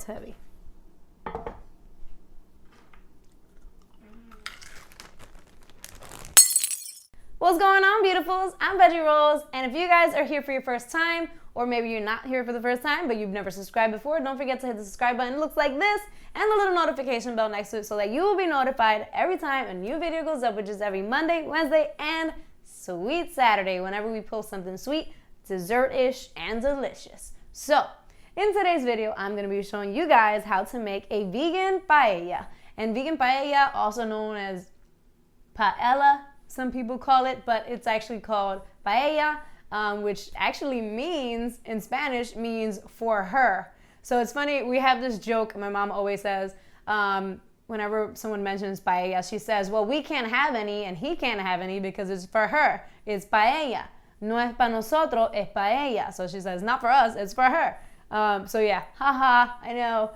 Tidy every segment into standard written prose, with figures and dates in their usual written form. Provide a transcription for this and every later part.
That's heavy. What's going on, beautifuls? I'm Veggie Rolls, and if you guys are here for your first time, or maybe you're not here for the first time, but you've never subscribed before, don't forget to hit the subscribe button. It looks like this, and the little notification bell next to it so that you will be notified every time a new video goes up, which is every Monday, Wednesday, and sweet Saturday, whenever we post something sweet, dessert-ish, and delicious. So, in today's video, I'm going to be showing you guys how to make a vegan paella. And vegan paella, also known as paella, some people call it, but it's actually called paella, which actually means, in Spanish, means for her. So it's funny, we have this joke my mom always says, whenever someone mentions paella, she says, well, we can't have any and he can't have any because it's for her. It's paella. No es para nosotros, es paella. So she says, not for us, it's for her. So yeah, haha, I know.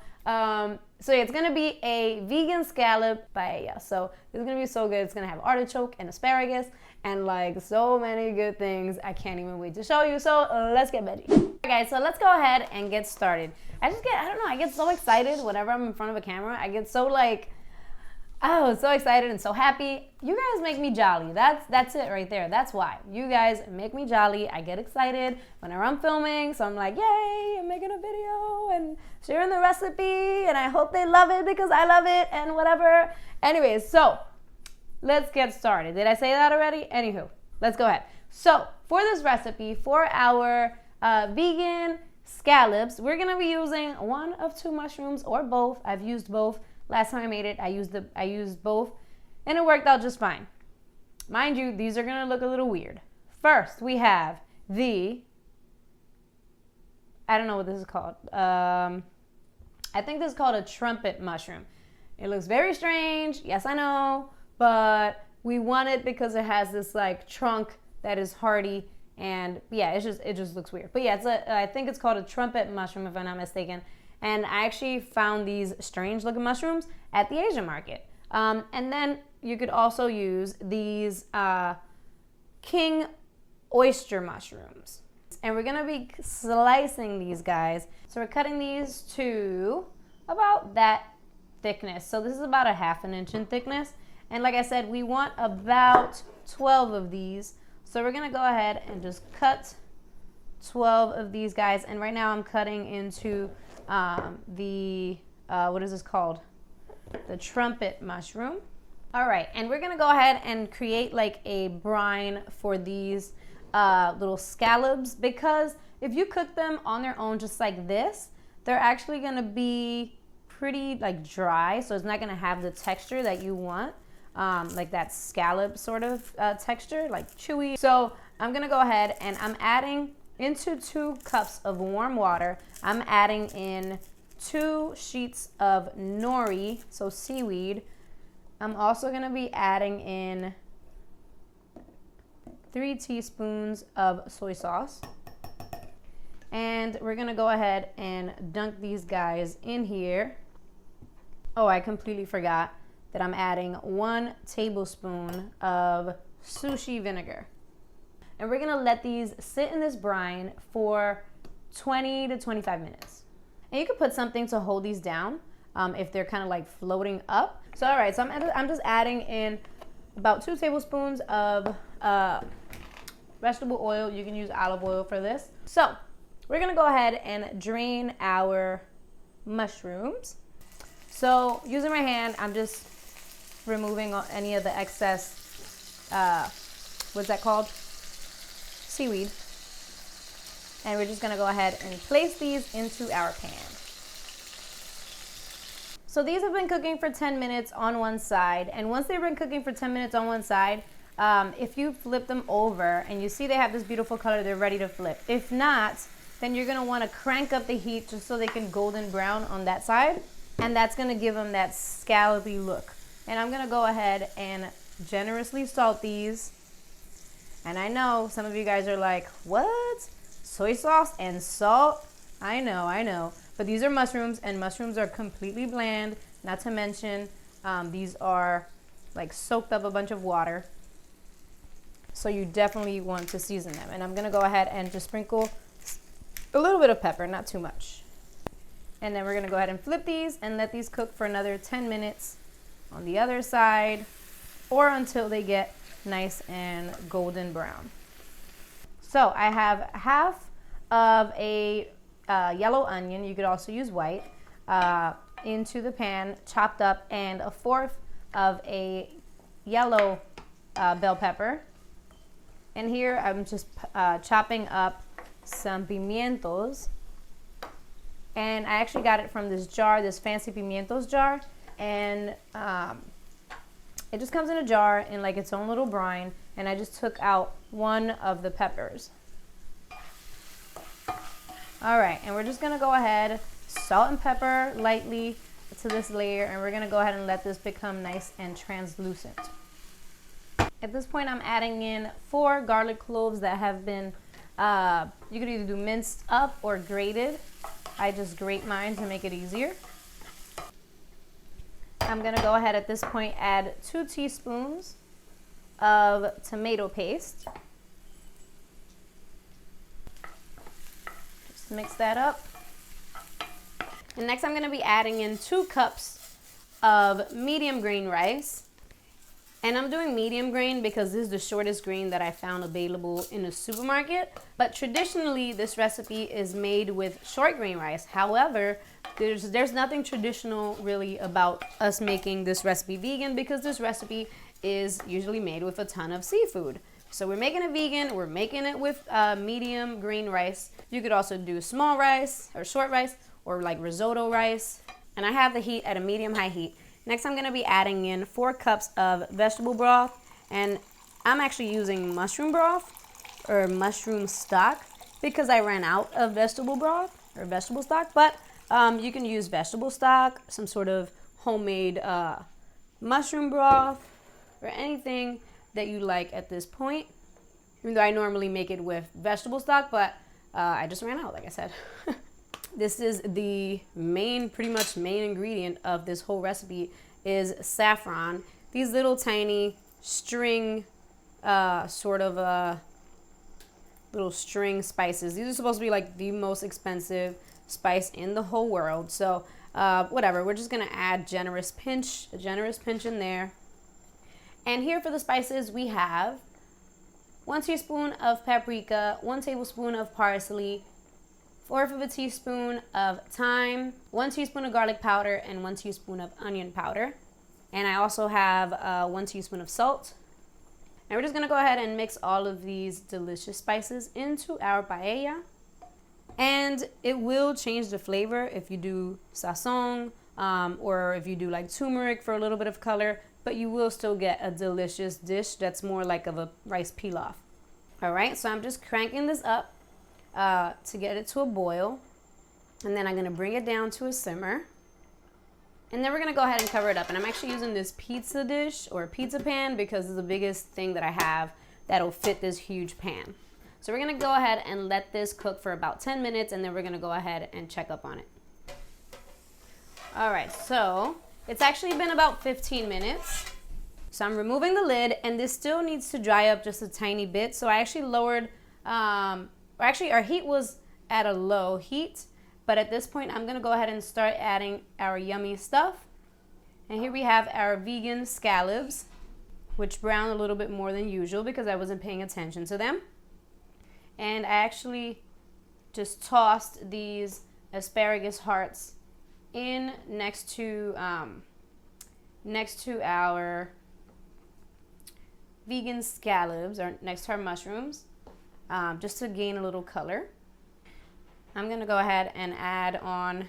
So yeah, it's gonna be a vegan scallop paella. So it's gonna be so good. It's gonna have artichoke and asparagus and like so many good things. I can't even wait to show you. So let's get veggie. Alright guys, so let's go ahead and get started. I don't know, I get so excited whenever I'm in front of a camera. I get so like, oh, so excited and so happy. You guys make me jolly. That's it right there. That's why. You guys make me jolly. I get excited whenever I'm filming. So I'm like, yay, I'm making a video and sharing the recipe. And I hope they love it because I love it and whatever. Anyways, so let's get started. Did I say that already? Anywho, let's go ahead. So for this recipe, for our vegan scallops, we're going to be using one of two mushrooms or both. I've used both. Last time I made it, I used both, and it worked out just fine. Mind you, these are gonna look a little weird. First, we have I don't know what this is called. I think this is called a trumpet mushroom. It looks very strange, yes I know, but we want it because it has this like trunk that is hardy, and yeah, it just looks weird. But yeah, I think it's called a trumpet mushroom if I'm not mistaken. And I actually found these strange looking mushrooms at the Asian market. And then you could also use these king oyster mushrooms. And we're gonna be slicing these guys. So we're cutting these to about that thickness. So this is about a ½ inch in thickness. And like I said, we want about 12 of these. So we're gonna go ahead and just cut 12 of these guys. And right now I'm cutting into what is this called? The trumpet mushroom. All right, and we're gonna go ahead and create like a brine for these little scallops, because if you cook them on their own just like this, they're actually gonna be pretty like dry, so it's not gonna have the texture that you want, like that scallop sort of texture, like chewy. So I'm gonna go ahead and I'm adding into 2 cups of warm water, I'm adding in 2 sheets of nori, so seaweed. I'm also going to be adding in 3 teaspoons of soy sauce. And we're going to go ahead and dunk these guys in here. Oh, I completely forgot that I'm adding 1 tablespoon of sushi vinegar. And we're gonna let these sit in this brine for 20 to 25 minutes. And you can put something to hold these down if they're kind of like floating up. So all right, so I'm just adding in about 2 tablespoons of vegetable oil. You can use olive oil for this. So we're gonna go ahead and drain our mushrooms. So using my hand, I'm just removing any of the excess, what's that called? Seaweed. And we're just gonna go ahead and place these into our pan. So these have been cooking for 10 minutes on one side, and once they've been cooking for 10 minutes on one side, if you flip them over and you see they have this beautiful color, they're ready to flip. If not, then you're gonna wanna crank up the heat just so they can golden brown on that side, and that's gonna give them that scallopy look. And I'm gonna go ahead and generously salt these. And I know some of you guys are like, what? Soy sauce and salt? I know. But these are mushrooms, and mushrooms are completely bland. Not to mention, these are like soaked up a bunch of water. So you definitely want to season them. And I'm gonna go ahead and just sprinkle a little bit of pepper, not too much. And then we're gonna go ahead and flip these and let these cook for another 10 minutes on the other side, or until they get nice and golden brown. So I have half of a yellow onion, you could also use white, into the pan, chopped up, and a fourth of a yellow bell pepper. And here I'm just chopping up some pimientos. And I actually got it from this jar, this fancy pimientos jar. And it just comes in a jar in like its own little brine. And I just took out one of the peppers. All right, and we're just gonna go ahead, salt and pepper lightly to this layer, and we're gonna go ahead and let this become nice and translucent. At this point, I'm adding in 4 garlic cloves that have been, you could either do minced up or grated. I just grate mine to make it easier. I'm gonna go ahead at this point, add 2 teaspoons of tomato paste. Just mix that up. And next I'm going to be adding in 2 cups of medium grain rice. And I'm doing medium grain because this is the shortest grain that I found available in the supermarket. But traditionally this recipe is made with short grain rice. However, there's nothing traditional really about us making this recipe vegan, because this recipe is usually made with a ton of seafood. So we're making it vegan, we're making it with medium grain rice. You could also do small rice or short rice, or like risotto rice. And I have the heat at a medium-high heat. Next, I'm gonna be adding in 4 cups of vegetable broth. And I'm actually using mushroom broth or mushroom stock because I ran out of vegetable broth or vegetable stock. But you can use vegetable stock, some sort of homemade mushroom broth, or anything that you like at this point. Even though I normally make it with vegetable stock, but I just ran out, like I said. This is the pretty much main ingredient of this whole recipe is saffron. These little tiny string, little string spices. These are supposed to be like the most expensive spice in the whole world. So whatever, we're just gonna add a generous pinch in there. And here for the spices, we have 1 teaspoon of paprika, 1 tablespoon of parsley, 1/4 of a teaspoon of thyme, 1 teaspoon of garlic powder, and 1 teaspoon of onion powder. And I also have 1 teaspoon of salt. And we're just gonna go ahead and mix all of these delicious spices into our paella. And it will change the flavor if you do sazon, or if you do like turmeric for a little bit of color, but you will still get a delicious dish that's more like of a rice pilaf. All right, so I'm just cranking this up to get it to a boil, and then I'm gonna bring it down to a simmer, and then we're gonna go ahead and cover it up. And I'm actually using this pizza dish or pizza pan because it's the biggest thing that I have that'll fit this huge pan. So we're gonna go ahead and let this cook for about 10 minutes, and then we're gonna go ahead and check up on it. All right, so it's actually been about 15 minutes. So I'm removing the lid, and this still needs to dry up just a tiny bit. So I actually lowered, our heat was at a low heat, but at this point I'm gonna go ahead and start adding our yummy stuff. And here we have our vegan scallops, which brown a little bit more than usual because I wasn't paying attention to them. And I actually just tossed these asparagus hearts in next to our vegan scallops, or next to our mushrooms, just to gain a little color. I'm gonna go ahead and add on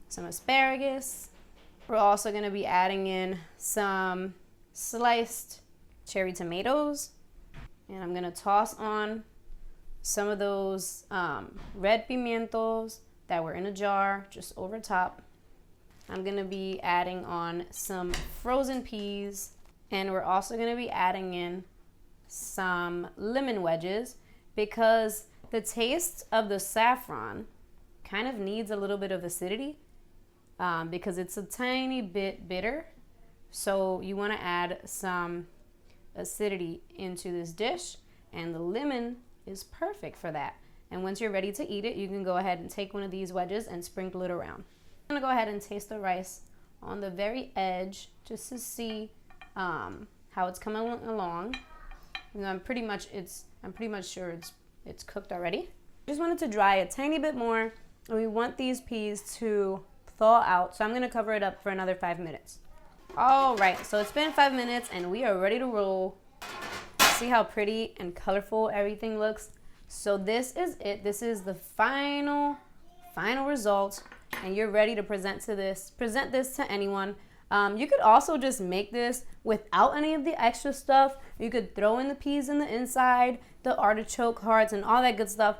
some asparagus. We're also gonna be adding in some sliced cherry tomatoes, and I'm gonna toss on some of those red pimientos that were in a jar just over top. I'm gonna be adding on some frozen peas, and we're also gonna be adding in some lemon wedges because the taste of the saffron kind of needs a little bit of acidity because it's a tiny bit bitter. So you wanna add some acidity into this dish, and the lemon is perfect for that. And once you're ready to eat it, you can go ahead and take one of these wedges and sprinkle it around. I'm gonna go ahead and taste the rice on the very edge just to see how it's coming along. And I'm pretty much sure it's cooked already. Just want it to dry a tiny bit more, and we want these peas to thaw out. So I'm gonna cover it up for another 5 minutes. All right, so it's been 5 minutes and we are ready to roll. See how pretty and colorful everything looks? So this is it. This is the final result, and you're ready to present this to anyone. You could also just make this without any of the extra stuff. You could throw in the peas in the inside, the artichoke hearts, and all that good stuff.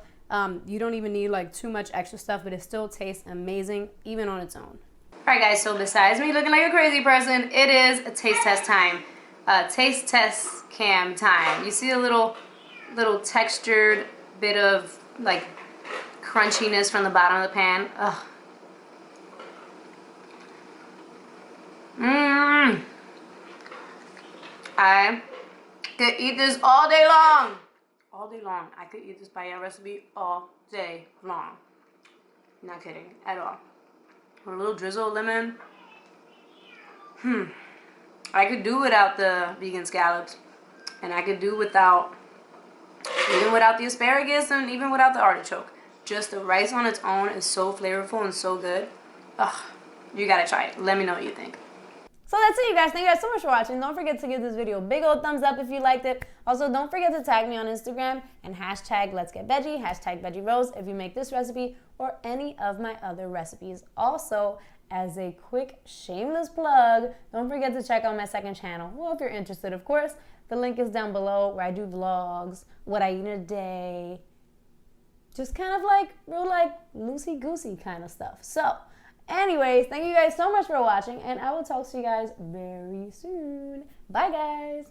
You don't even need like too much extra stuff, but it still tastes amazing even on its own. All right, guys, so besides me looking like a crazy person, it is a taste test time. Taste test cam time. You see a little textured bit of like crunchiness from the bottom of the pan. Ugh. I could eat this all day long. All day long. I could eat this paella recipe all day long. Not kidding at all. With a little drizzle of lemon. I could do without the vegan scallops, and I could do without the asparagus, and even without the artichoke. Just the rice on its own is so flavorful and so good. Ugh, you gotta try it. Let me know what you think. So that's it, you guys. Thank you guys so much for watching. Don't forget to give this video a big old thumbs up if you liked it. Also, don't forget to tag me on Instagram and hashtag Let's Get Veggie, hashtag Veggie Rose if you make this recipe or any of my other recipes. Also, as a quick shameless plug, don't forget to check out my second channel. Well, if you're interested, of course. The link is down below, where I do vlogs, what I eat in a day, just kind of like real like loosey-goosey kind of stuff. So, anyways, thank you guys so much for watching, and I will talk to you guys very soon. Bye, guys.